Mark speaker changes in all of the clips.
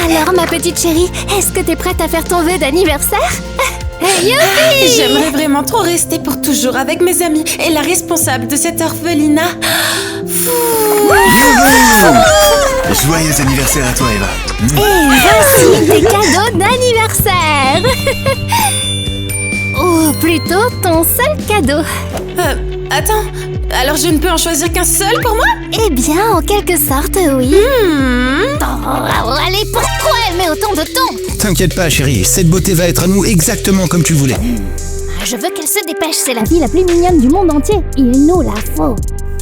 Speaker 1: Alors, ma petite chérie, est-ce que t'es prête à faire ton vœu d'anniversaire? Youpi!
Speaker 2: J'aimerais vraiment trop rester pour toujours avec mes amis et la responsable de cette orphelinat.
Speaker 3: Joyeux anniversaire à toi, Eva.
Speaker 1: Et voici tes cadeaux d'anniversaire. Ou plutôt ton seul cadeau.
Speaker 2: Attends, alors je ne peux en choisir qu'un seul pour moi?
Speaker 1: Eh bien, en quelque sorte, oui. Allez, pourquoi elle met autant de temps?
Speaker 4: T'inquiète pas, chérie, cette beauté va être à nous exactement comme tu voulais.
Speaker 1: Je veux qu'elle se dépêche, c'est la fille la plus mignonne du monde entier. Il nous la faut.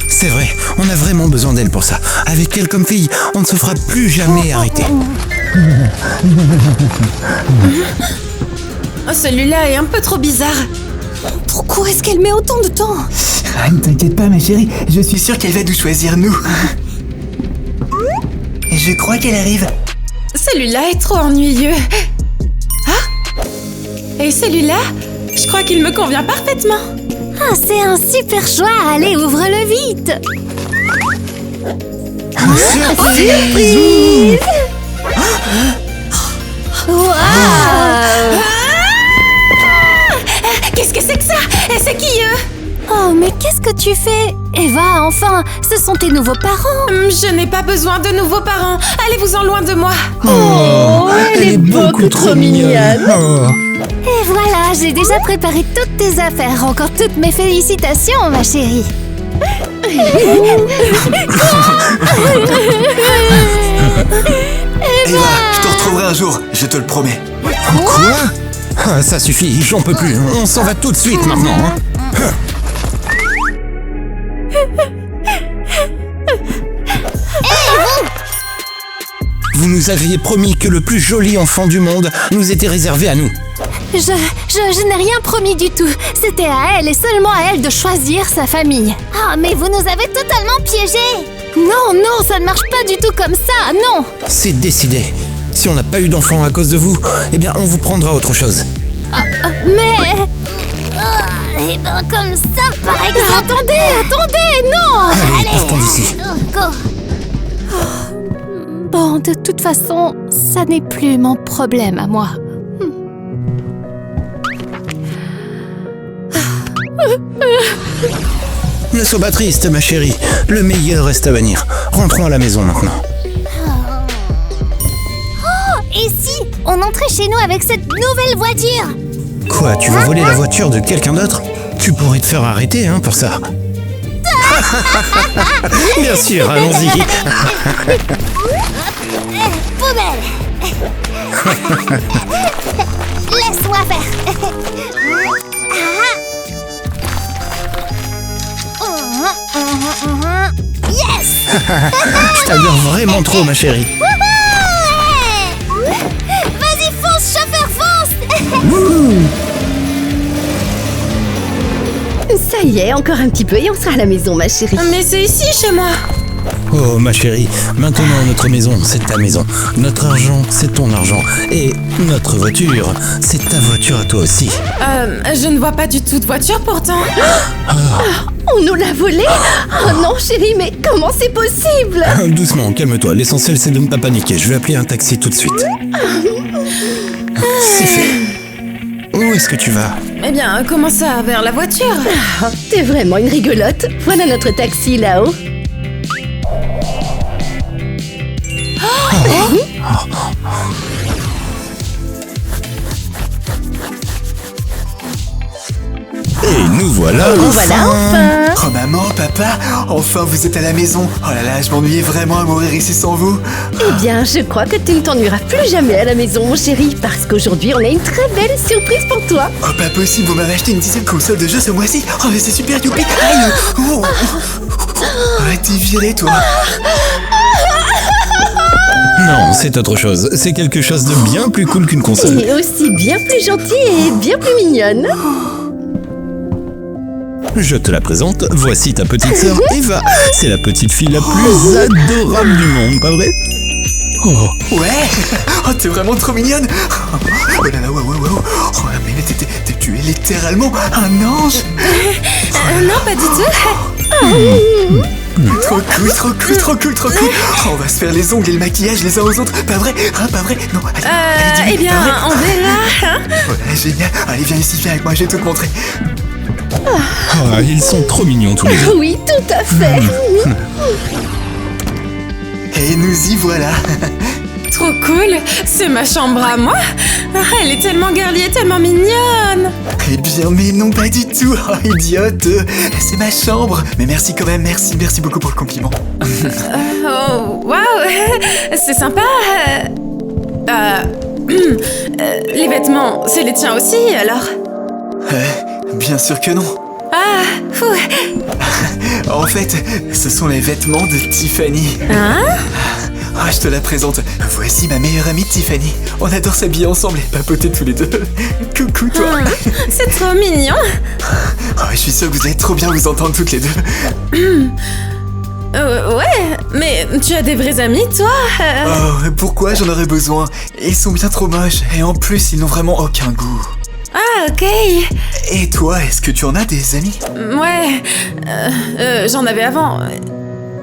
Speaker 4: C'est vrai, on a vraiment besoin d'elle pour ça. Avec elle comme fille, on ne se fera plus jamais arrêter.
Speaker 2: Oh, celui-là est un peu trop bizarre. Pourquoi est-ce qu'elle met autant de temps?
Speaker 3: Ne t'inquiète pas, ma chérie, je suis sûre qu'elle va nous choisir, nous. Je crois qu'elle arrive.
Speaker 2: Celui-là est trop ennuyeux. Ah! Et celui-là? Je crois qu'il me convient parfaitement.
Speaker 1: Ah, c'est un super choix. Allez, ouvre-le vite.
Speaker 4: Surprise!
Speaker 1: Waouh!
Speaker 2: Qu'est-ce que c'est que ça? Et c'est qui eux?
Speaker 1: Oh, mais qu'est-ce que tu fais? Eva, enfin, ce sont tes nouveaux parents.
Speaker 2: Je n'ai pas besoin de nouveaux parents. Allez-vous-en loin de moi.
Speaker 4: Oh, elle est beaucoup trop mignonne. Oh.
Speaker 1: Et voilà, j'ai déjà préparé toutes tes affaires. Encore toutes mes félicitations, ma chérie.
Speaker 3: Eva, je te retrouverai un jour, je te le promets.
Speaker 4: Quoi? Ah, ça suffit, j'en peux plus. On s'en va tout de suite maintenant. Hein. Vous nous aviez promis que le plus joli enfant du monde nous était réservé à nous.
Speaker 1: Je n'ai rien promis du tout. C'était à elle et seulement à elle de choisir sa famille. Ah, mais vous nous avez totalement piégés. Non, non, ça ne marche pas du tout comme ça, non.
Speaker 4: C'est décidé. Si on n'a pas eu d'enfant à cause de vous, eh bien on vous prendra autre chose.
Speaker 1: Mais... et ben comme ça, par exemple... Attendez, non.
Speaker 4: Allez, partons d'ici.
Speaker 1: Go. Bon, de toute façon, ça n'est plus mon problème à moi.
Speaker 4: Ne sois pas triste, ma chérie. Le meilleur reste à venir. Rentrons à la maison maintenant.
Speaker 1: Et si on entrait chez nous avec cette nouvelle voiture?
Speaker 4: Quoi, tu vas voler la voiture de quelqu'un d'autre? Tu pourrais te faire arrêter, hein, pour ça. Bien sûr, allons-y.
Speaker 1: Poubelle. Laisse-moi faire. Yes.
Speaker 4: Je t'adore vraiment trop, ma chérie.
Speaker 1: Vas-y, fonce, chauffeur, fonce.
Speaker 5: Ça y est, encore un petit peu et on sera à la maison, ma chérie.
Speaker 2: Mais c'est ici, chez moi.
Speaker 4: Oh, ma chérie, maintenant notre maison, c'est ta maison. Notre argent, c'est ton argent. Et notre voiture, c'est ta voiture à toi aussi.
Speaker 2: Je ne vois pas du tout de voiture pourtant.
Speaker 5: On nous l'a volé? Oh non, chérie, mais comment c'est possible?
Speaker 4: Doucement, calme-toi. L'essentiel, c'est de ne pas paniquer. Je vais appeler un taxi tout de suite. C'est fait. Où est-ce que tu vas?
Speaker 2: Eh bien, comment ça, vers la voiture?
Speaker 5: T'es vraiment une rigolote. Voilà notre taxi là-haut.
Speaker 4: Et nous voilà
Speaker 5: Enfin.
Speaker 3: Oh maman, papa, enfin vous êtes à la maison. Oh là là, je m'ennuyais vraiment à mourir ici sans vous.
Speaker 5: Eh bien, je crois que tu ne t'ennuieras plus jamais à la maison, mon chéri, parce qu'aujourd'hui, on a une très belle surprise pour toi.
Speaker 3: Oh pas possible, vous m'avez acheté une 10e console de jeu ce mois-ci. Oh mais c'est super, youpi. Aïe. Oh. T'es viré toi.
Speaker 4: Non, c'est autre chose. C'est quelque chose de bien plus cool qu'une console.
Speaker 5: Et aussi bien plus gentille et bien plus mignonne.
Speaker 4: Je te la présente, voici ta petite sœur Eva. C'est la petite fille la plus adorable du monde, pas vrai? Oh.
Speaker 3: Ouais. Oh t'es vraiment trop mignonne. Oh là là, ouais. Oh mais tu es littéralement un ange.
Speaker 2: Non, pas du tout.
Speaker 3: Trop cool, trop cool, trop cool, trop cool. Oh, on va se faire les ongles et le maquillage les uns aux autres. Pas vrai? Hein, pas vrai? Non, allez, dis-moi,
Speaker 2: Eh bien,
Speaker 3: pas vrai.
Speaker 2: on verra, hein.
Speaker 3: Voilà, génial. Allez, viens ici, viens avec moi, je vais tout te montrer.
Speaker 4: Oh, ils sont trop mignons tous les deux.
Speaker 5: Oui, tout à fait.
Speaker 3: Et nous y voilà.
Speaker 2: Trop cool. C'est ma chambre à moi. Ah, elle est tellement girly et tellement mignonne.
Speaker 3: Eh bien, mais non, pas du tout. Oh, idiote. C'est ma chambre. Mais merci quand même, merci beaucoup pour le compliment.
Speaker 2: Oh, waouh. C'est sympa. Les vêtements, c'est les tiens aussi, alors?
Speaker 3: Bien sûr que non.
Speaker 2: Ah, fou.
Speaker 3: En fait, ce sont les vêtements de Tiffany.
Speaker 2: Hein?
Speaker 3: Ah, je te la présente. Voici ma meilleure amie Tiffany. On adore s'habiller ensemble et papoter tous les deux. Coucou toi.
Speaker 2: C'est trop mignon.
Speaker 3: Oh, je suis sûre que vous allez trop bien vous entendre toutes les deux.
Speaker 2: Ouais, mais tu as des vrais amis, toi?
Speaker 3: Oh, pourquoi j'en aurais besoin? Ils sont bien trop moches et en plus ils n'ont vraiment aucun goût.
Speaker 2: Ah, ok.
Speaker 3: Et toi, est-ce que tu en as des amis?
Speaker 2: Ouais, j'en avais avant.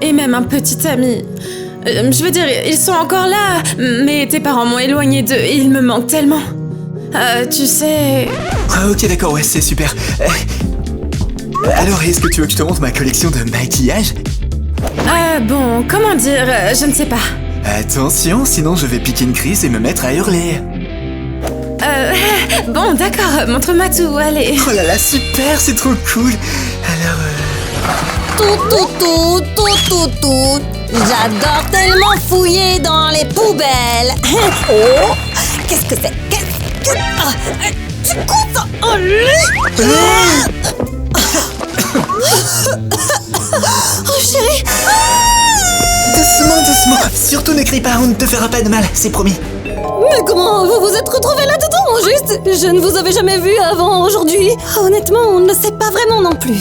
Speaker 2: Et même un petit ami. Je veux dire, ils sont encore là, mais tes parents m'ont éloigné d'eux et ils me manquent tellement. Tu sais...
Speaker 3: Ah ok d'accord, ouais c'est super. Alors est-ce que tu veux que je te montre ma collection de maquillage?
Speaker 2: Bon, comment dire, je ne sais pas.
Speaker 3: Attention, sinon je vais piquer une crise et me mettre à hurler.
Speaker 2: Bon, d'accord, montre-moi tout, allez.
Speaker 3: Oh là là, super, c'est trop cool. Alors
Speaker 1: Tout. J'adore tellement fouiller dans les poubelles. Oh, qu'est-ce que c'est? Tu coupes en Oh chérie.
Speaker 3: Doucement. Surtout ne crie pas, on ne te fera pas de mal, c'est promis.
Speaker 1: Mais comment vous vous êtes retrouvés là-dedans, au juste? Je ne vous avais jamais vu avant aujourd'hui. Honnêtement, on ne sait pas vraiment non plus.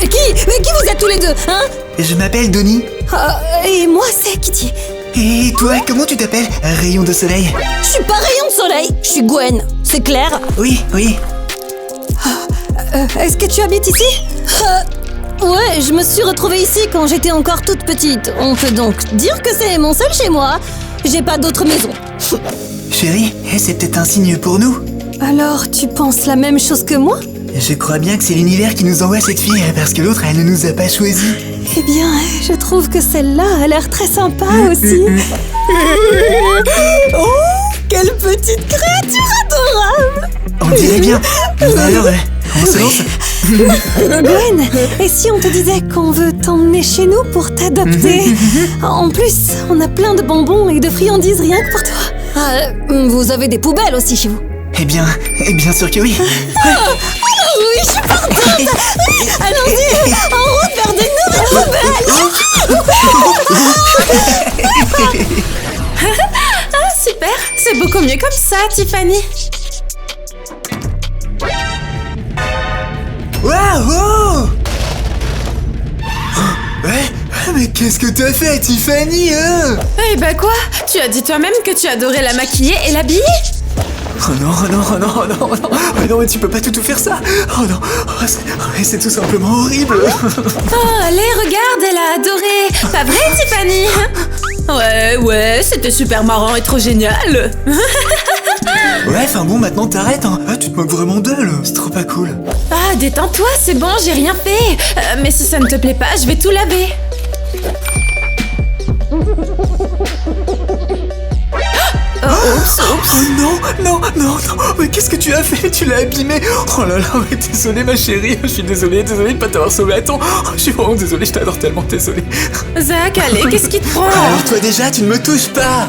Speaker 1: Qui vous êtes tous les deux, hein?
Speaker 3: Je m'appelle Donnie.
Speaker 1: Et moi, c'est Kitty.
Speaker 3: Et toi, comment tu t'appelles? Rayon de soleil.
Speaker 1: Je suis pas Rayon de soleil, je suis Gwen. C'est clair?
Speaker 3: Oui.
Speaker 1: Est-ce que tu habites ici? Ouais, je me suis retrouvée ici quand j'étais encore toute petite. On peut donc dire que c'est mon seul chez moi. J'ai pas d'autre maison.
Speaker 3: Chérie, c'est peut-être un signe pour nous.
Speaker 1: Alors, tu penses la même chose que moi?
Speaker 3: Je crois bien que c'est l'univers qui nous envoie cette fille, parce que l'autre, elle ne nous a pas choisis.
Speaker 1: Eh bien, je trouve que celle-là a l'air très sympa aussi. Oh, quelle petite créature adorable!
Speaker 3: On dirait bien. Alors, on se lance?
Speaker 1: Gwen, et si on te disait qu'on veut t'emmener chez nous pour t'adopter? En plus, on a plein de bonbons et de friandises rien que pour toi. Vous avez des poubelles aussi chez vous?
Speaker 3: Eh bien sûr que oui.
Speaker 1: Oui, je suis partante. Allons-y, en route vers de nouvelles poubelles.
Speaker 2: Ah, super, c'est beaucoup mieux comme ça, Tiffany.
Speaker 3: Waouh! Ouais, mais qu'est-ce que t'as fait, Tiffany, hein?
Speaker 2: Eh bah quoi? Tu as dit toi-même que tu adorais la maquiller et l'habiller?
Speaker 3: Oh non, mais tu peux pas tout faire ça. Oh non, c'est tout simplement horrible.
Speaker 2: Oh, allez, regarde, elle a adoré. Pas vrai, Tiffany? Ouais, c'était super marrant et trop génial.
Speaker 3: Ouais, enfin bon, maintenant t'arrêtes, hein. Ah, tu te moques vraiment d'elle, c'est trop pas cool.
Speaker 2: Ah, détends-toi, c'est bon, j'ai rien fait. Mais si ça ne te plaît pas, je vais tout laver. Oups.
Speaker 3: Oh non, mais qu'est-ce que tu as fait? Tu l'as abîmé. Oh là là, mais désolé ma chérie, je suis désolé de pas t'avoir sauvé à temps. Oh, je suis vraiment désolé, je t'adore tellement, désolé.
Speaker 2: Zach, allez, qu'est-ce qui te prend?
Speaker 3: Alors toi déjà, tu ne me touches pas.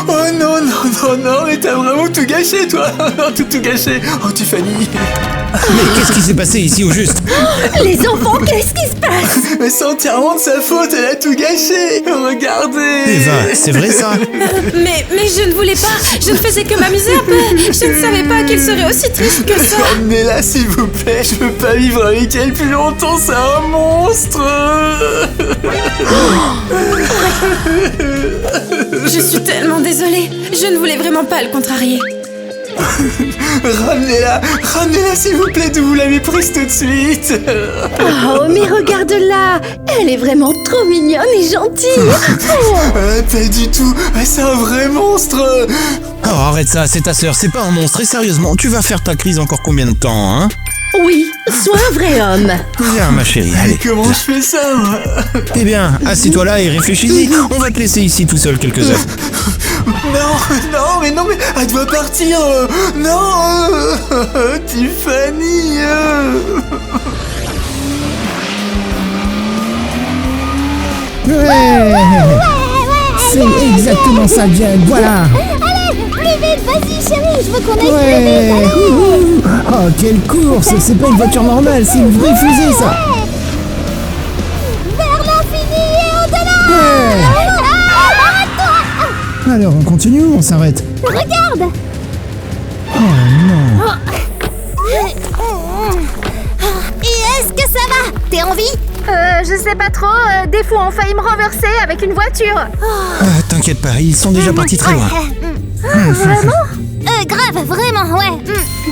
Speaker 3: Oh non, mais t'as vraiment tout gâché toi. tout gâché. Oh Tiffany.
Speaker 4: Mais qu'est-ce qui s'est passé ici au juste?
Speaker 5: Les enfants, qu'est-ce qui se passe?
Speaker 3: Mais c'est entièrement de sa faute, elle a tout gâché. Regardez.
Speaker 4: Eva, c'est vrai ça?
Speaker 2: Mais je ne voulais pas, je ne faisais que m'amuser un peu. Je ne savais pas qu'elle serait aussi triste que ça.
Speaker 3: Emmenez-la s'il vous plaît, je veux pas vivre avec elle plus longtemps, c'est un monstre.
Speaker 2: Je suis tellement désolée, je ne voulais vraiment pas le contrarier.
Speaker 3: Ramenez-la s'il vous plaît, d'où vous l'avez prise tout de suite.
Speaker 5: Oh, mais regarde-la. Elle est vraiment trop mignonne et gentille.
Speaker 3: Pas du tout, c'est un vrai monstre.
Speaker 4: Oh, arrête ça, c'est ta sœur, c'est pas un monstre. Et sérieusement, tu vas faire ta crise encore combien de temps, hein?
Speaker 5: Oui, sois un vrai homme.
Speaker 4: Viens, ma chérie, allez.
Speaker 3: Comment je fais ça, moi?
Speaker 4: Eh bien, assis-toi là et réfléchis-y. On va te laisser ici tout seul quelques heures.
Speaker 3: Non, mais elle doit partir. Non, Tiffany.
Speaker 6: C'est exactement ça, Jen, voilà.
Speaker 7: Allez, plus vite, vas-y chérie, je veux qu'on aille
Speaker 6: Ouais.
Speaker 7: plus vite, allez.
Speaker 6: Oh, quelle course. C'est pas une voiture normale, c'est une vraie fusée, ça.
Speaker 7: Vers l'infini et au-delà.
Speaker 6: Ouais.
Speaker 7: Arrête-toi.
Speaker 6: Alors, on continue ou on s'arrête?
Speaker 7: Regarde.
Speaker 6: Oh non.
Speaker 7: Et est-ce que ça va? T'es en vie?
Speaker 5: Je sais pas trop. Des fois, on failli me renverser avec une voiture.
Speaker 4: T'inquiète pas, ils sont déjà partis très loin.
Speaker 7: Grave, vraiment, ouais.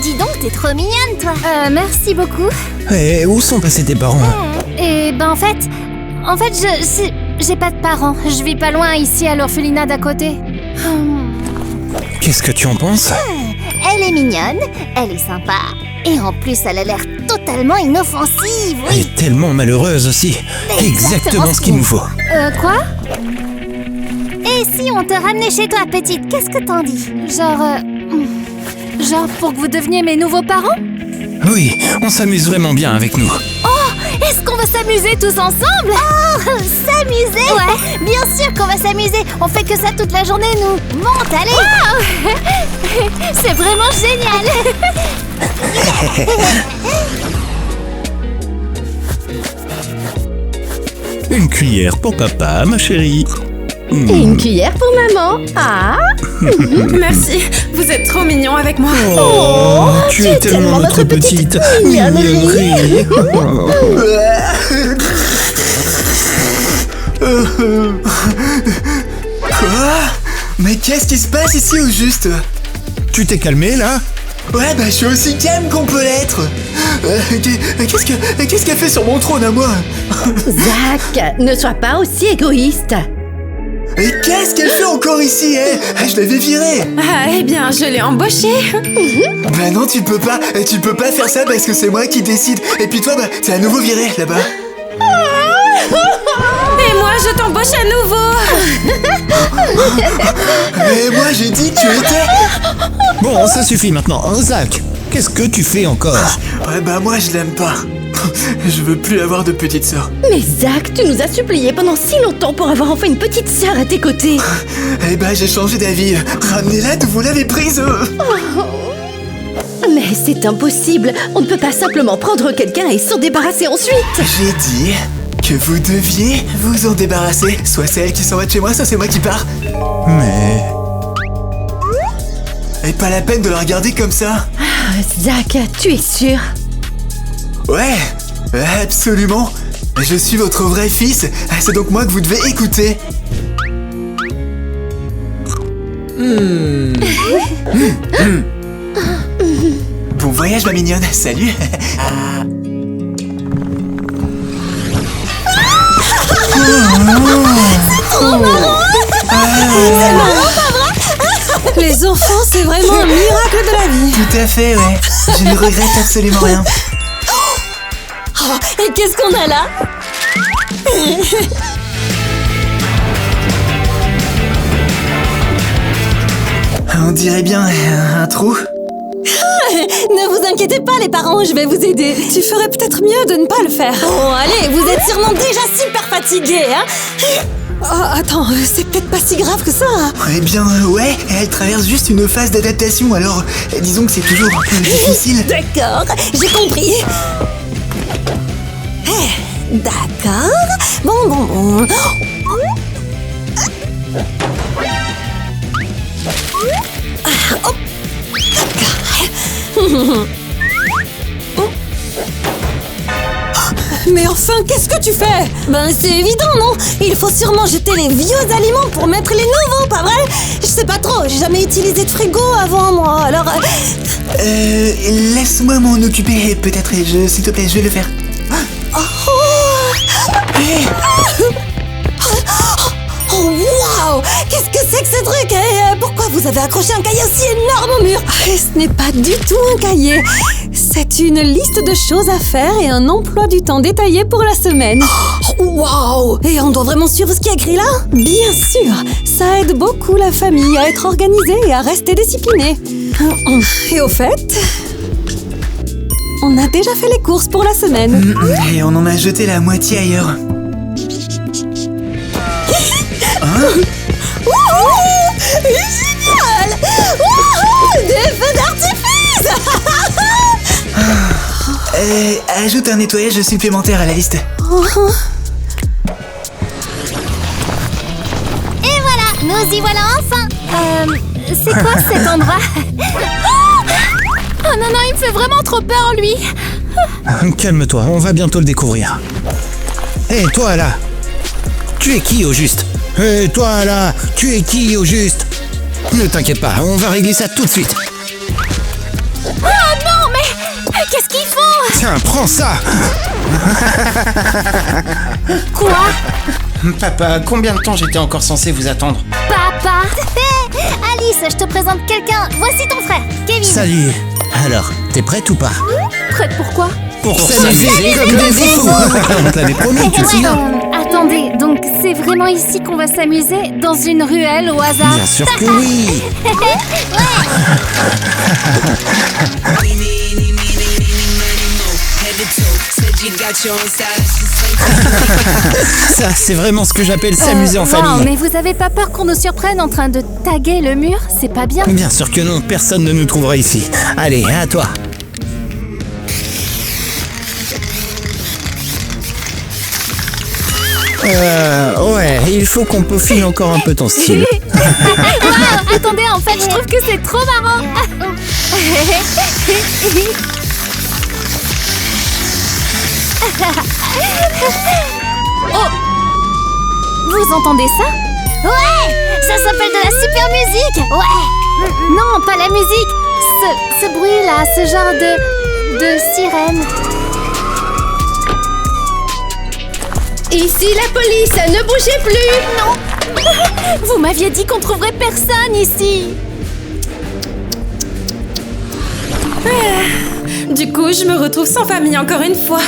Speaker 7: Dis donc, t'es trop mignonne, toi. Merci beaucoup.
Speaker 4: Et où sont passés tes parents?
Speaker 7: Et ben en fait, j'ai pas de parents. Je vis pas loin ici à l'orphelinat d'à côté.
Speaker 4: Qu'est-ce que tu en penses?
Speaker 7: Elle est mignonne, elle est sympa, et en plus elle a l'air totalement inoffensive.
Speaker 4: Elle est tellement malheureuse aussi. Exactement ce qu'il nous faut.
Speaker 7: Quoi? Et si on te ramenait chez toi, petite, qu'est-ce que t'en dis?
Speaker 1: Genre pour que vous deveniez mes nouveaux parents?
Speaker 4: Oui, on s'amuse vraiment bien avec nous.
Speaker 7: Est-ce qu'on va s'amuser tous ensemble? Oh, s'amuser? Ouais, bien sûr qu'on va s'amuser. On fait que ça toute la journée, nous. Monte, allez. Wow. C'est vraiment génial.
Speaker 4: Une cuillère pour papa, ma chérie.
Speaker 5: Et une cuillère pour maman. Ah.
Speaker 2: Merci, vous êtes trop mignons avec moi.
Speaker 4: Oh, tu es tellement notre petite mignonnerie.
Speaker 3: Quoi? Mais qu'est-ce qui se passe ici au juste?
Speaker 4: Tu t'es calmé là?
Speaker 3: Ouais, je suis aussi calme qu'on peut l'être. Qu'est-ce qu'elle fait sur mon trône à moi?
Speaker 5: Zach, ne sois pas aussi égoïste.
Speaker 3: Et qu'est-ce qu'elle fait encore ici, elle? Je l'avais virée.
Speaker 2: Ah, eh bien, je l'ai embauchée.
Speaker 3: Bah non, tu peux pas faire ça parce que c'est moi qui décide. Et puis toi, t'es à nouveau viré là-bas.
Speaker 2: Et moi, je t'embauche à nouveau.
Speaker 3: Mais moi, j'ai dit que tu étais...
Speaker 4: Bon, ça suffit maintenant. Zach, qu'est-ce que tu fais encore?
Speaker 3: Ouais, moi, je l'aime pas. Je veux plus avoir de petite sœur.
Speaker 5: Mais Zach, tu nous as supplié pendant si longtemps pour avoir enfin une petite sœur à tes côtés.
Speaker 3: Eh j'ai changé d'avis. Ramenez-la d'où vous l'avez prise.
Speaker 5: Mais c'est impossible. On ne peut pas simplement prendre quelqu'un et s'en débarrasser ensuite.
Speaker 3: J'ai dit que vous deviez vous en débarrasser. Soit c'est elle qui s'en va de chez moi, soit c'est moi qui pars.
Speaker 4: Mais...
Speaker 3: Et pas la peine de la regarder comme ça.
Speaker 5: Zach, tu es sûr?
Speaker 3: Ouais, absolument. Je suis votre vrai fils. C'est donc moi que vous devez écouter. Bon voyage, ma mignonne. Salut.
Speaker 1: Les enfants, c'est vraiment un miracle de la vie.
Speaker 3: Tout à fait, ouais. Je ne regrette absolument rien.
Speaker 1: Oh, et qu'est-ce qu'on a là?
Speaker 3: On dirait bien un trou.
Speaker 1: Ne vous inquiétez pas les parents, je vais vous aider. Tu ferais peut-être mieux de ne pas le faire. Oh allez, vous êtes sûrement déjà super fatigués, hein? Oh, attends, c'est peut-être pas si grave que ça.
Speaker 3: Eh bien, ouais, elle traverse juste une phase d'adaptation, alors disons que c'est toujours un peu difficile.
Speaker 1: D'accord, j'ai compris. D'accord. Bon. Hop. D'accord. Mais enfin, qu'est-ce que tu fais? Ben c'est évident, non? Il faut sûrement jeter les vieux aliments pour mettre les nouveaux, pas vrai? Je sais pas trop, j'ai jamais utilisé de frigo avant moi, alors...
Speaker 3: Laisse-moi m'en occuper, peut-être, s'il te plaît, je vais le faire.
Speaker 1: Oh waouh! Qu'est-ce que c'est que ce truc? Pourquoi vous avez accroché un cahier aussi énorme au mur? Ce n'est pas du tout un cahier. C'est une liste de choses à faire et un emploi du temps détaillé pour la semaine. Waouh! Et on doit vraiment suivre ce qui est écrit là? Bien sûr! Ça aide beaucoup la famille à être organisée et à rester disciplinée. Et au fait... on a déjà fait les courses pour la semaine.
Speaker 3: Et on en a jeté la moitié ailleurs.
Speaker 1: Wouhou! Génial! Wouhou! Des feux d'artifice!
Speaker 3: Ajoute un nettoyage supplémentaire à la liste.
Speaker 7: Et voilà, nous y voilà enfin. C'est quoi cet endroit? Oh non, non, il me fait vraiment trop peur, lui.
Speaker 4: Calme-toi, on va bientôt le découvrir. Hé, toi là! Tu es qui au juste? Hé, toi là! Tu es qui au juste? Ne t'inquiète pas, on va régler ça tout de suite.
Speaker 7: Oh non, mais qu'est-ce qu'ils font?
Speaker 4: Tiens, prends ça!
Speaker 7: Quoi?
Speaker 4: Papa, combien de temps j'étais encore censé vous attendre?
Speaker 7: Papa? Alice, je te présente quelqu'un. Voici ton frère, Kevin.
Speaker 4: Salut! Alors, t'es prête ou pas?
Speaker 7: Prête pour quoi?
Speaker 4: Pour s'amuser comme des fous! On te l'avait promis, tu te souviens?
Speaker 7: Attendez, donc c'est vraiment ici qu'on va s'amuser? Dans une ruelle au hasard?
Speaker 4: Bien sûr que oui! Ça, c'est vraiment ce que j'appelle s'amuser en
Speaker 7: Non,
Speaker 4: famille.
Speaker 7: mais vous avez pas peur qu'on nous surprenne en train de taguer le mur? C'est pas bien.
Speaker 4: Bien sûr que non, personne ne nous trouvera ici. Allez, à toi. Ouais, il faut qu'on peaufine encore un peu ton style.
Speaker 7: Wow, attendez, en fait, je trouve que c'est trop marrant. Oh! Vous entendez ça? Ouais! Ça s'appelle de la super musique! Ouais! Non, pas la musique! Ce bruit-là, ce genre de sirène.
Speaker 5: Ici la police, ne bougez plus!
Speaker 7: Non! Vous m'aviez dit qu'on trouverait personne ici!
Speaker 2: Du coup, je me retrouve sans famille encore une fois.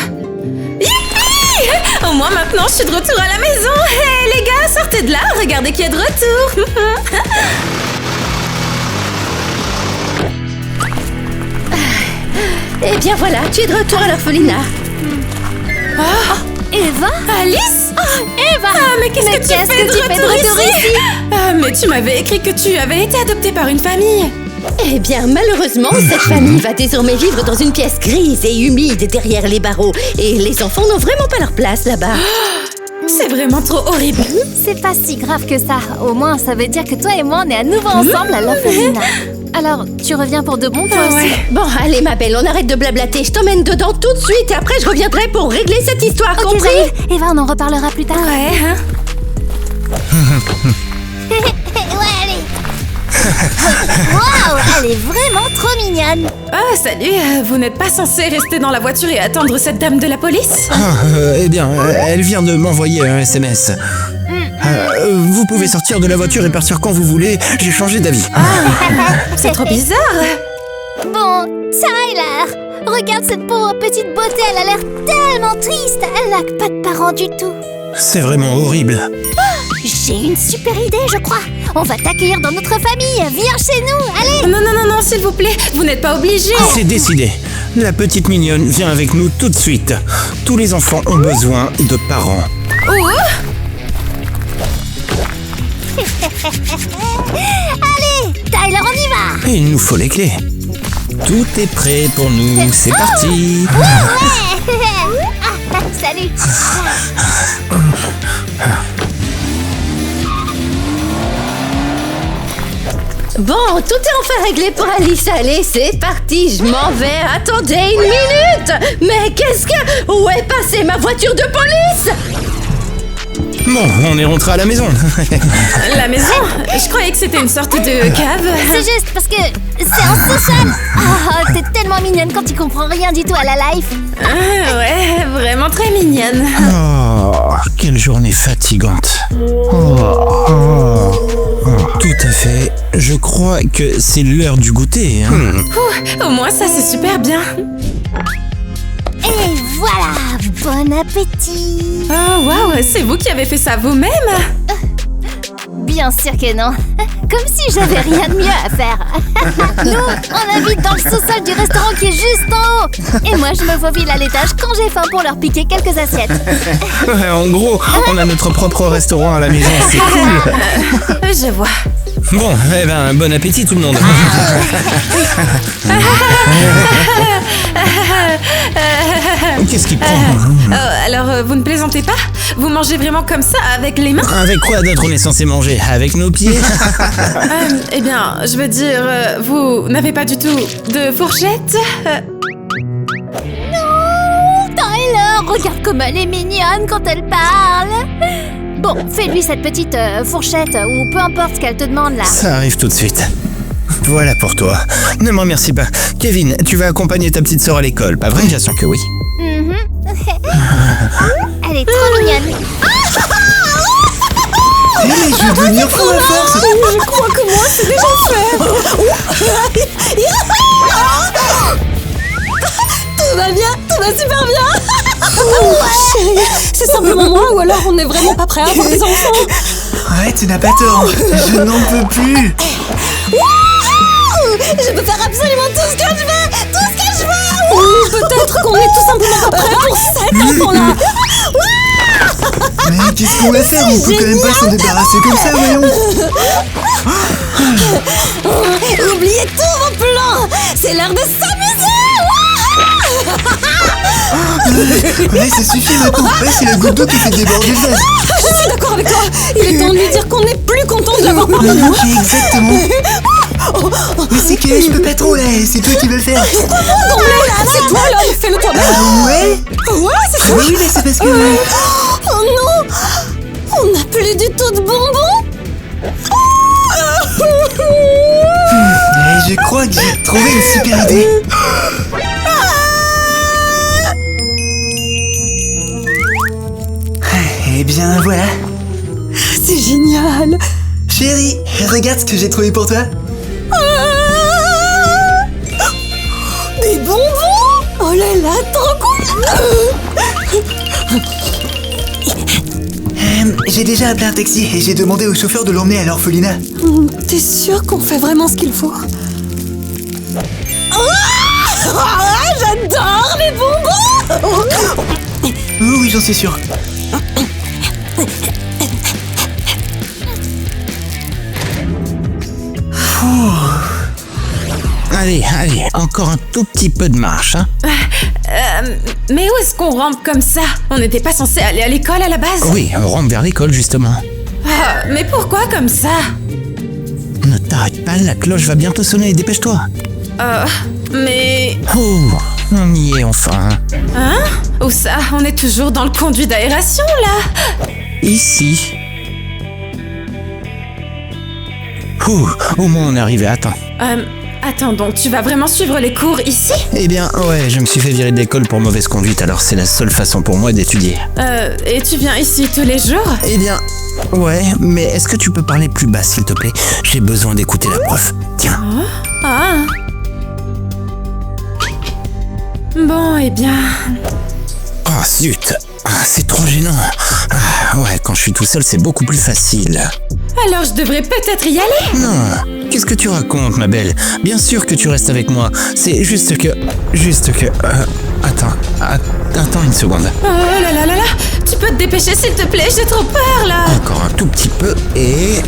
Speaker 2: Youpi! Au moins maintenant, je suis de retour à la maison. Hé, les gars, sortez de là, regardez qui est de retour.
Speaker 5: Eh bien voilà, tu es de retour à l'orphelinat.
Speaker 7: Eva?
Speaker 2: Alice?
Speaker 7: Eva!
Speaker 2: Ah, mais qu'est-ce que tu fais de retour ici? Ah, mais tu m'avais écrit que tu avais été adoptée par une famille.
Speaker 5: Eh bien, malheureusement, cette famille va désormais vivre dans une pièce grise et humide derrière les barreaux. Et les enfants n'ont vraiment pas leur place là-bas.
Speaker 2: C'est vraiment trop horrible.
Speaker 7: C'est pas si grave que ça. Au moins, ça veut dire que toi et moi, on est à nouveau ensemble à l'orphelinat. Alors, tu reviens pour de bon, toi aussi?
Speaker 2: Ouais.
Speaker 5: Bon, allez ma belle, on arrête de blablater. Je t'emmène dedans tout de suite et après je reviendrai pour régler cette histoire,
Speaker 7: Ok,
Speaker 5: compris?
Speaker 7: j'arrive. Eva, on en reparlera plus tard.
Speaker 2: Ouais, hein?
Speaker 7: Ouais, allez. Waouh, elle est vraiment trop mignonne.
Speaker 2: Ah, salut, vous n'êtes pas censé rester dans la voiture et attendre cette dame de la police?
Speaker 4: Eh bien, elle vient de m'envoyer un SMS. Vous pouvez sortir de la voiture et partir quand vous voulez, j'ai changé d'avis.
Speaker 2: C'est trop bizarre.
Speaker 7: Bon, Tyler, regarde cette pauvre petite beauté, elle a l'air tellement triste. Elle n'a pas de parents du tout.
Speaker 4: C'est vraiment horrible.
Speaker 7: J'ai une super idée, je crois. On va t'accueillir dans notre famille. Viens chez nous, allez.
Speaker 2: Non, non, non, non, s'il vous plaît, vous n'êtes pas obligés.
Speaker 4: C'est décidé. La petite mignonne vient avec nous tout de suite. Tous les enfants ont besoin de parents.
Speaker 7: Allez, Tyler, on y va.
Speaker 4: Et il nous faut les clés. Tout est prêt pour nous, c'est parti.
Speaker 7: Ouais. Ah, salut.
Speaker 5: Bon, tout est enfin réglé pour Alice. Allez, c'est parti, je m'en vais. Attendez une minute. Mais qu'est-ce que... Où est passée ma voiture de police?
Speaker 4: Bon, on est rentré à la maison.
Speaker 2: La maison? Je croyais que c'était une sorte de cave.
Speaker 7: C'est juste parce que c'est un sous-sol. Ah, t'es tellement mignonne quand tu comprends rien du tout à la life.
Speaker 2: Ah, ouais, vraiment très mignonne.
Speaker 4: Oh, quelle journée fatigante. Tout à fait. Je crois que c'est l'heure du goûter. Hein.
Speaker 2: Au moins ça c'est super bien.
Speaker 7: Et voilà, bon appétit.
Speaker 2: Oh waouh, c'est vous qui avez fait ça vous-même?
Speaker 7: Bien sûr que non. Comme si j'avais rien de mieux à faire. Nous, on habite dans le sous-sol du restaurant qui est juste en haut. Et moi, je me faufile à l'étage quand j'ai faim pour leur piquer quelques assiettes.
Speaker 4: Ouais, en gros, on a notre propre restaurant à la maison, c'est cool.
Speaker 2: Je vois.
Speaker 4: Bon, eh ben, bon appétit tout le monde. Qu'est-ce qu'il prend?
Speaker 2: Alors, vous ne plaisantez pas? Vous mangez vraiment comme ça, avec les mains?
Speaker 4: Avec quoi d'autre on est censé manger? Avec nos pieds?
Speaker 2: Eh bien, je veux dire, vous n'avez pas du tout de fourchette?
Speaker 7: Tyler, regarde comme elle est mignonne quand elle parle. Bon, fais-lui cette petite fourchette ou peu importe ce qu'elle te demande là.
Speaker 4: Ça arrive tout de suite. Voilà pour toi. Ne m'en remercie pas. Kevin, tu vas accompagner ta petite sœur à l'école, pas vrai? J'assure que oui.
Speaker 7: Elle est trop mignonne.
Speaker 3: Hé, je vais devenir fou à force.
Speaker 1: Je crois que moi, c'est déjà fait. Tout va bien, tout va super bien. Chérie, c'est simplement moi ou alors on n'est vraiment pas prêt à avoir des enfants?
Speaker 3: Ouais, tu n'as pas tort. Je n'en peux plus.
Speaker 1: Je peux faire absolument tout ce que je veux. Tout ce que je veux. Ou peut-être qu'on est tout simplement pas prêt pour cet enfant-là.
Speaker 3: Mais qu'est-ce qu'on va faire? On peut quand même pas s'en débarrasser comme ça, voyons.
Speaker 1: Oubliez tous vos plans. C'est l'heure de s'amuser.
Speaker 3: Ouais, ça suffit maintenant. Ouais, c'est la goutte d'eau qui fait déborder le vase.
Speaker 1: Je suis d'accord avec toi. Il est temps de lui dire qu'on n'est plus content de l'avoir parmi nous.
Speaker 3: Exactement. Mais c'est que je peux pas trop là, c'est toi qui veux le faire.
Speaker 1: Non mais là, c'est toi l'homme, fais-le toi-même.
Speaker 3: Ouais.
Speaker 1: Ouais, c'est ça.
Speaker 3: Oui, mais c'est parce que...
Speaker 1: Oh non, on n'a plus du tout de bonbons.
Speaker 3: Je crois que j'ai trouvé une super idée. Eh bien voilà.
Speaker 1: C'est génial.
Speaker 3: Chérie, regarde ce que j'ai trouvé pour toi.
Speaker 1: Des bonbons. Oh là là, trop cool.
Speaker 3: J'ai déjà appelé un taxi et j'ai demandé au chauffeur de l'emmener à l'orphelinat.
Speaker 1: T'es sûr qu'on fait vraiment ce qu'il faut? J'adore les bonbons.
Speaker 3: Oui, j'en suis sûr.
Speaker 4: Allez, encore un tout petit peu de marche, hein.
Speaker 2: Mais où est-ce qu'on rentre comme ça? On n'était pas censé aller à l'école à la base?
Speaker 4: Oui, on rentre vers l'école, justement.
Speaker 2: Ah, mais pourquoi comme ça?
Speaker 4: Ne t'arrête pas, la cloche va bientôt sonner, dépêche-toi.
Speaker 2: Mais...
Speaker 4: Oh, on y est enfin.
Speaker 2: Hein? Où ça? On est toujours dans le conduit d'aération, là?
Speaker 4: Ici. Au moins on est arrivé à temps.
Speaker 2: Attends, donc tu vas vraiment suivre les cours ici?
Speaker 4: Eh bien, ouais, je me suis fait virer de l'école pour mauvaise conduite, alors c'est la seule façon pour moi d'étudier.
Speaker 2: Et tu viens ici tous les jours?
Speaker 4: Eh bien, ouais, mais est-ce que tu peux parler plus bas, s'il te plaît? J'ai besoin d'écouter la prof. Tiens.
Speaker 2: Ah. Bon, eh bien...
Speaker 4: Oh, zut. C'est trop gênant. Ouais, quand je suis tout seul, c'est beaucoup plus facile.
Speaker 2: Alors je devrais peut-être y aller?
Speaker 4: Non, qu'est-ce que tu racontes, ma belle? Bien sûr que tu restes avec moi. C'est juste que... Attends une seconde.
Speaker 2: Oh là là là là! Tu peux te dépêcher s'il te plaît, j'ai trop peur là!
Speaker 4: Encore un tout petit peu et...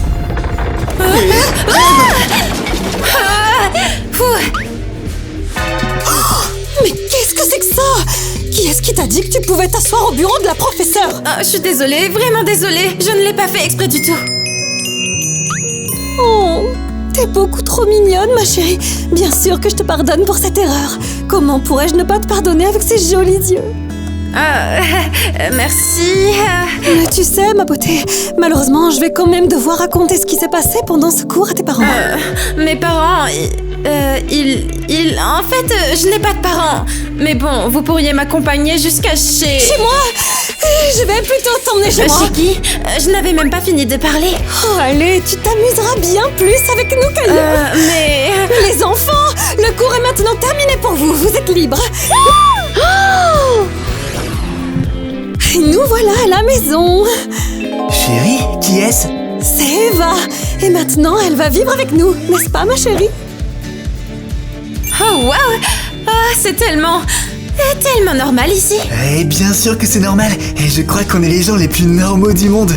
Speaker 1: Mais qu'est-ce que c'est que ça? Qui est-ce qui t'a dit que tu pouvais t'asseoir au bureau de la professeure?
Speaker 2: Je suis désolée, vraiment désolée. Je ne l'ai pas fait exprès du tout.
Speaker 1: Oh, T'es beaucoup trop mignonne, ma chérie. Bien sûr que je te pardonne pour cette erreur. Comment pourrais-je ne pas te pardonner avec ces jolis yeux?
Speaker 2: Merci.
Speaker 1: Mais tu sais, ma beauté, malheureusement, je vais quand même devoir raconter ce qui s'est passé pendant ce cours à tes parents.
Speaker 2: Mes parents, en fait, je n'ai pas de parents. Mais bon, vous pourriez m'accompagner jusqu'à chez...
Speaker 1: Chez moi? Je vais plutôt t'emmener chez moi.
Speaker 2: Chez qui? Je n'avais même pas fini de parler.
Speaker 1: Oh, allez, tu t'amuseras bien plus avec nous qu'ailleurs.
Speaker 2: Mais...
Speaker 1: Les enfants, le cours est maintenant terminé pour vous. Vous êtes libres. Et nous voilà à la maison.
Speaker 3: Chérie, qui est-ce?
Speaker 1: C'est Eva. Et maintenant, elle va vivre avec nous, n'est-ce pas, ma chérie?
Speaker 2: Oh, waouh! C'est tellement normal ici.
Speaker 3: Eh bien sûr que c'est normal. Et je crois qu'on est les gens les plus normaux du monde.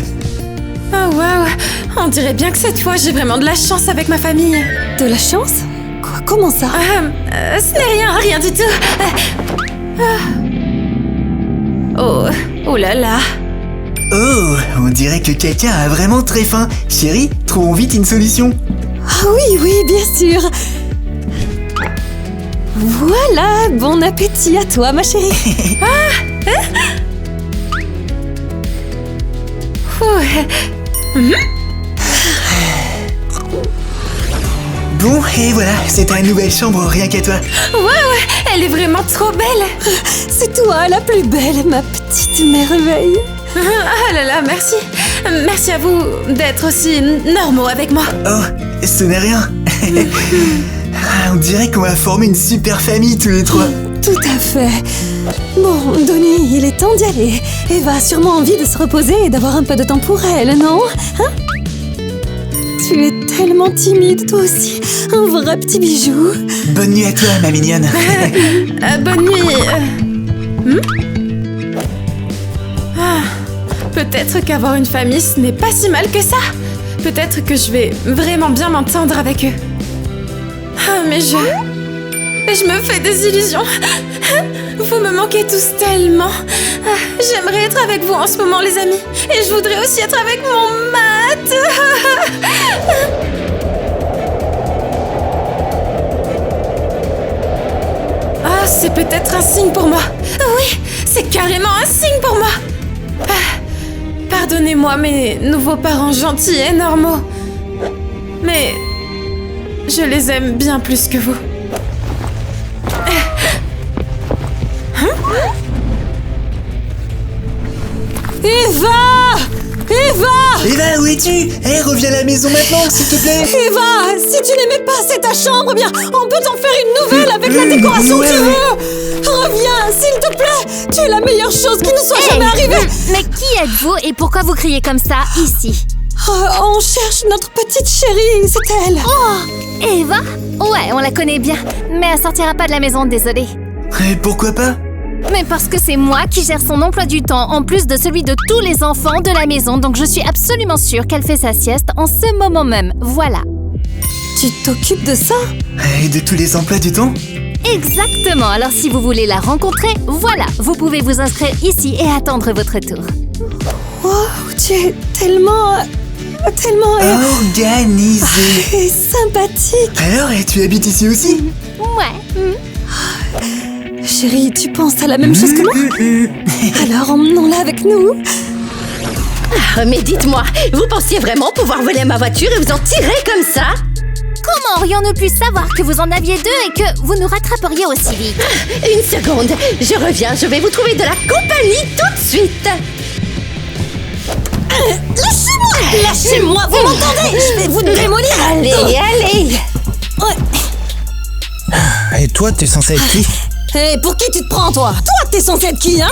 Speaker 2: Oh, waouh! On dirait bien que cette fois, j'ai vraiment de la chance avec ma famille.
Speaker 1: De la chance? Quoi? Comment ça?
Speaker 2: Ce n'est rien du tout. Oh là là.
Speaker 3: Oh, on dirait que quelqu'un a vraiment très faim. Chérie, trouvons vite une solution.
Speaker 1: Ah oui, bien sûr. Voilà, bon appétit à toi, ma chérie.
Speaker 3: Bon, et voilà, c'est ta nouvelle chambre, rien qu'à toi.
Speaker 2: Ouais, elle est vraiment trop belle.
Speaker 1: C'est toi la plus belle, ma petite merveille.
Speaker 2: Ah là là, merci. Merci à vous d'être aussi normaux avec moi.
Speaker 3: Oh, ce n'est rien. On dirait qu'on va former une super famille tous les trois.
Speaker 1: Tout à fait. Bon, Donnie, il est temps d'y aller. Eva a sûrement envie de se reposer et d'avoir un peu de temps pour elle, non? Hein? Tu es tellement timide, toi aussi. Un vrai petit bijou.
Speaker 3: Bonne nuit à toi, ma mignonne.
Speaker 2: Bonne nuit. Peut-être qu'avoir une famille, ce n'est pas si mal que ça. Peut-être que je vais vraiment bien m'entendre avec eux. Mais je me fais des illusions. Vous me manquez tous tellement. J'aimerais être avec vous en ce moment, les amis. Et je voudrais aussi être avec mon Matt. C'est peut-être un signe pour moi. Oui, c'est carrément un signe pour moi. Pardonnez-moi, mes nouveaux parents gentils et normaux. Mais je les aime bien plus que vous.
Speaker 1: Eva!
Speaker 3: Eva, où es-tu? Reviens à la maison maintenant, s'il te plaît.
Speaker 1: Eva, si tu n'aimais pas c'est ta chambre, eh bien, on peut t'en faire une nouvelle avec la décoration que tu veux. Reviens, s'il te plaît. Tu es la meilleure chose qui nous soit jamais arrivée.
Speaker 7: Mais qui êtes-vous et pourquoi vous criez comme ça, ici?
Speaker 1: On cherche notre petite chérie, c'est elle.
Speaker 7: Oh, Eva? Ouais, on la connaît bien. Mais elle sortira pas de la maison, désolée.
Speaker 3: Et pourquoi pas?
Speaker 7: Mais parce que c'est moi qui gère son emploi du temps, en plus de celui de tous les enfants de la maison, donc je suis absolument sûre qu'elle fait sa sieste en ce moment même. Voilà.
Speaker 1: Tu t'occupes de ça?
Speaker 3: Et de tous les emplois du temps?
Speaker 7: Exactement. Alors si vous voulez la rencontrer, voilà, vous pouvez vous inscrire ici et attendre votre tour.
Speaker 1: Wow, tu es tellement
Speaker 3: organisé.
Speaker 1: Et sympathique.
Speaker 3: Alors, et tu habites ici aussi?
Speaker 7: Ouais.
Speaker 1: Chérie, tu penses à la même chose que moi? Alors emmenons-la avec nous.
Speaker 5: Mais dites-moi, vous pensiez vraiment pouvoir voler ma voiture et vous en tirer comme ça?
Speaker 7: Comment aurions-nous pu savoir que vous en aviez deux et que vous nous rattraperiez aussi vite?
Speaker 5: Une seconde, je reviens, je vais vous trouver de la compagnie tout de suite.
Speaker 1: Lâchez-moi! Lâchez-moi, vous m'entendez? Je vais vous démolir.
Speaker 5: Allez.
Speaker 4: Et toi, t'es censé être qui?
Speaker 1: Hé, pour qui tu te prends, toi? Toi, t'es censé être qui, hein?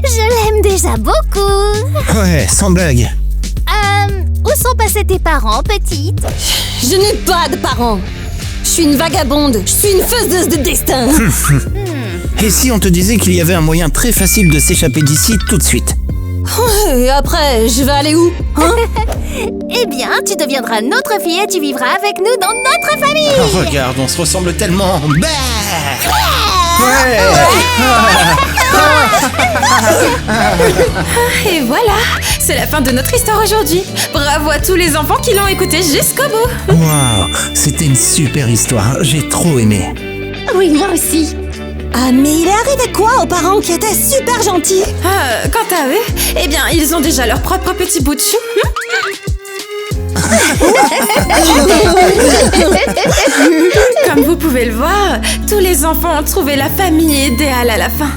Speaker 7: Je l'aime déjà beaucoup.
Speaker 4: Ouais, sans blague.
Speaker 7: Où sont passés tes parents, petite?
Speaker 1: Je n'ai pas de parents. Je suis une vagabonde. Je suis une faiseuse de destin.
Speaker 4: Et si on te disait qu'il y avait un moyen très facile de s'échapper d'ici tout de suite?
Speaker 1: Et après, je vais aller où, hein?
Speaker 7: Eh bien, tu deviendras notre fille et tu vivras avec nous dans notre famille.
Speaker 4: Oh, regarde, on se ressemble tellement. Bah ouais.
Speaker 2: Et voilà, c'est la fin de notre histoire aujourd'hui. Bravo à tous les enfants qui l'ont écouté jusqu'au bout.
Speaker 4: Waouh, c'était une super histoire, j'ai trop aimé.
Speaker 5: Oui, moi aussi.
Speaker 1: Ah, mais il est arrivé quoi aux parents qui étaient super gentils?
Speaker 2: Quant à eux, eh bien, ils ont déjà leur propre petit bout de chou. Comme vous pouvez le voir, tous les enfants ont trouvé la famille idéale à la fin.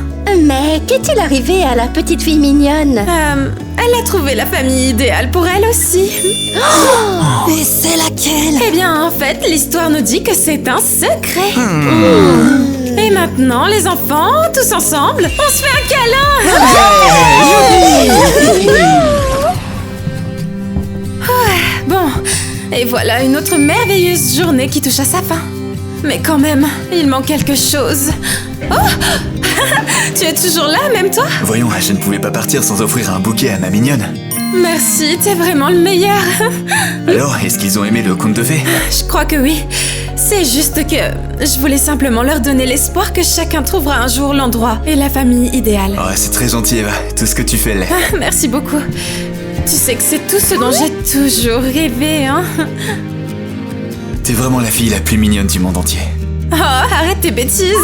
Speaker 5: Mais qu'est-il arrivé à la petite fille mignonne?
Speaker 2: Elle a trouvé la famille idéale pour elle aussi.
Speaker 1: Et c'est laquelle?
Speaker 2: Eh bien, en fait, l'histoire nous dit que c'est un secret. Et maintenant, les enfants, tous ensemble, on se fait un câlin. Ouais, bon, et voilà une autre merveilleuse journée qui touche à sa fin. Mais quand même, il manque quelque chose. Oh tu es toujours là, même toi?
Speaker 3: Voyons, je ne pouvais pas partir sans offrir un bouquet à ma mignonne.
Speaker 2: Merci, t'es vraiment le meilleur.
Speaker 3: Alors, est-ce qu'ils ont aimé le conte de fées?
Speaker 2: Je crois que oui. C'est juste que je voulais simplement leur donner l'espoir que chacun trouvera un jour l'endroit et la famille idéale.
Speaker 3: Oh, c'est très gentil, Eva. Tout ce que tu fais l'est.
Speaker 2: Merci beaucoup. Tu sais que c'est tout ce dont j'ai toujours rêvé, hein?
Speaker 3: T'es vraiment la fille la plus mignonne du monde entier.
Speaker 2: Oh, arrête tes bêtises.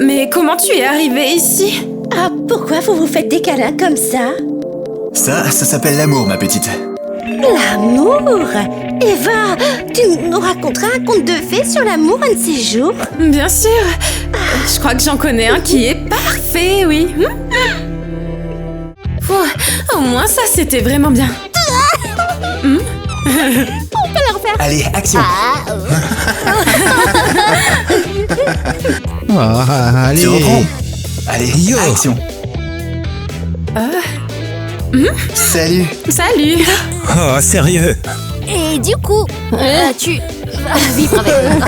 Speaker 2: Mais comment tu es arrivée ici?
Speaker 5: Ah, pourquoi vous vous faites des câlins comme ça?
Speaker 3: Ça s'appelle l'amour, ma petite.
Speaker 5: L'amour? Eva, tu nous raconteras un conte de fées sur l'amour un de ces jours?
Speaker 2: Bien sûr. Je crois que j'en connais un qui est parfait, oui. Au moins ça, c'était vraiment bien.
Speaker 7: On peut le refaire.
Speaker 3: Allez, action.
Speaker 4: Allez.
Speaker 3: Tu reprends. Allez,
Speaker 4: Yo.
Speaker 3: action. Salut.
Speaker 2: Salut.
Speaker 4: Oh, sérieux,
Speaker 7: Et du coup, tu vas vivre avec nous.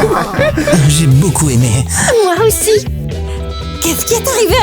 Speaker 4: j'ai beaucoup aimé.
Speaker 5: Moi aussi.
Speaker 1: Qu'est-ce qui est arrivé?